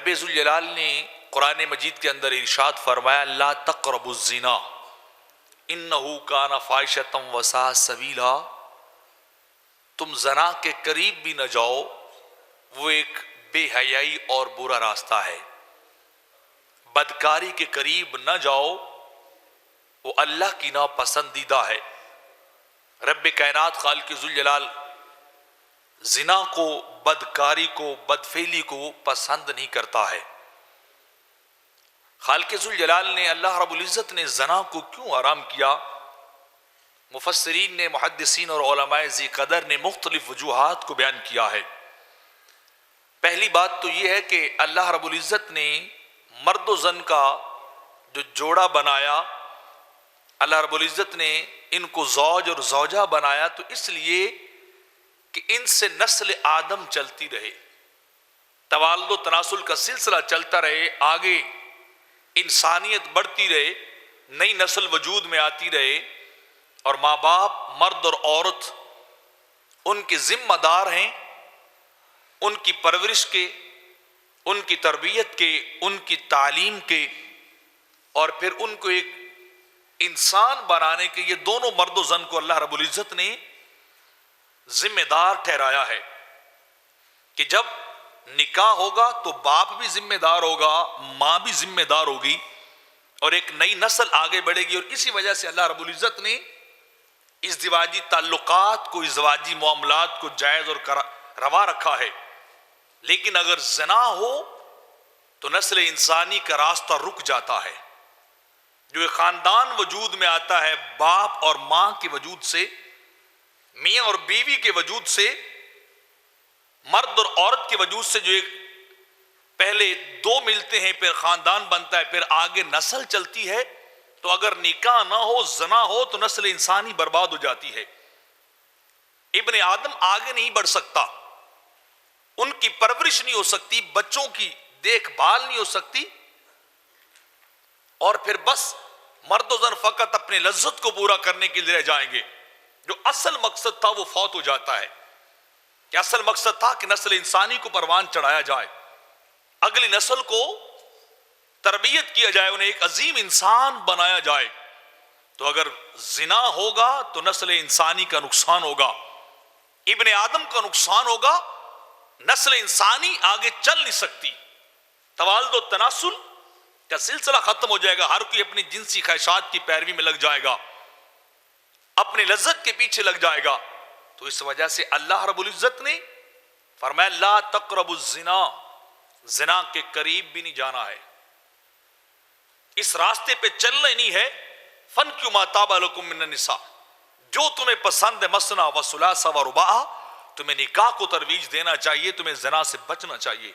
رب ذوالجلال نے قرآن مجید کے اندر ارشاد فرمایا لا تقربوا الزنا انہ کان فاحشۃ وساء سبیلا، تم زنا کے قریب بھی نہ جاؤ، وہ ایک بے حیائی اور برا راستہ ہے۔ بدکاری کے قریب نہ جاؤ، وہ اللہ کی ناپسندیدہ ہے۔ رب کائنات خالق ذوالجلال زنا کو، بدکاری کو، بدفعلی کو پسند نہیں کرتا ہے۔ خالق ذوالجلال نے، اللہ رب العزت نے زنا کو کیوں حرام کیا؟ مفسرین نے، محدثین اور علماء ذی قدر نے مختلف وجوہات کو بیان کیا ہے۔ پہلی بات تو یہ ہے کہ اللہ رب العزت نے مرد و زن کا جو جوڑا بنایا، اللہ رب العزت نے ان کو زوج اور زوجہ بنایا تو اس لیے کہ ان سے نسل آدم چلتی رہے، توالد و تناسل کا سلسلہ چلتا رہے، آگے انسانیت بڑھتی رہے، نئی نسل وجود میں آتی رہے، اور ماں باپ مرد اور عورت ان کے ذمہ دار ہیں ان کی پرورش کے، ان کی تربیت کے، ان کی تعلیم کے، اور پھر ان کو ایک انسان بنانے کے۔ یہ دونوں مرد و زن کو اللہ رب العزت نے ذمہ دار ٹھہرایا ہے کہ جب نکاح ہوگا تو باپ بھی ذمہ دار ہوگا، ماں بھی ذمہ دار ہوگی، اور ایک نئی نسل آگے بڑھے گی۔ اور اسی وجہ سے اللہ رب العزت نے ازدواجی تعلقات کو، ازدواجی معاملات کو جائز اور روا رکھا ہے۔ لیکن اگر زنا ہو تو نسل انسانی کا راستہ رک جاتا ہے۔ جو ایک خاندان وجود میں آتا ہے باپ اور ماں کے وجود سے، میاں اور بیوی کے وجود سے، مرد اور عورت کے وجود سے، جو ایک پہلے دو ملتے ہیں پھر خاندان بنتا ہے، پھر آگے نسل چلتی ہے، تو اگر نکاح نہ ہو، زنا ہو، تو نسل انسانی برباد ہو جاتی ہے۔ ابن آدم آگے نہیں بڑھ سکتا، ان کی پرورش نہیں ہو سکتی، بچوں کی دیکھ بھال نہیں ہو سکتی، اور پھر بس مرد و زن فقط اپنے لذت کو پورا کرنے کے لیے رہ جائیں گے۔ جو اصل مقصد تھا وہ فوت ہو جاتا ہے، کہ اصل مقصد تھا کہ نسل انسانی کو پروان چڑھایا جائے، اگلی نسل کو تربیت کیا جائے، انہیں ایک عظیم انسان بنایا جائے۔ تو اگر زنا ہوگا تو نسل انسانی کا نقصان ہوگا، ابن آدم کا نقصان ہوگا، نسل انسانی آگے چل نہیں سکتی، توالد و تناسل کا سلسلہ ختم ہو جائے گا، ہر کوئی اپنی جنسی خواہشات کی پیروی میں لگ جائے گا، اپنی لذت کے پیچھے لگ جائے گا۔ تو اس وجہ سے اللہ رب العزت نے فرمایا لا تقربوا الزنا، زنا کے قریب بھی نہیں جانا ہے، اس راستے پہ چلنا ہی نہیں ہے۔ فَانْكِحُوا مَا طَابَ لَكُم مِّنَ النِّسَاءِ، جو تمہیں پسند ہے، مثنیٰ وثلاث ورباع، تمہیں نکاح کو ترویج دینا چاہیے، تمہیں زنا سے بچنا چاہیے۔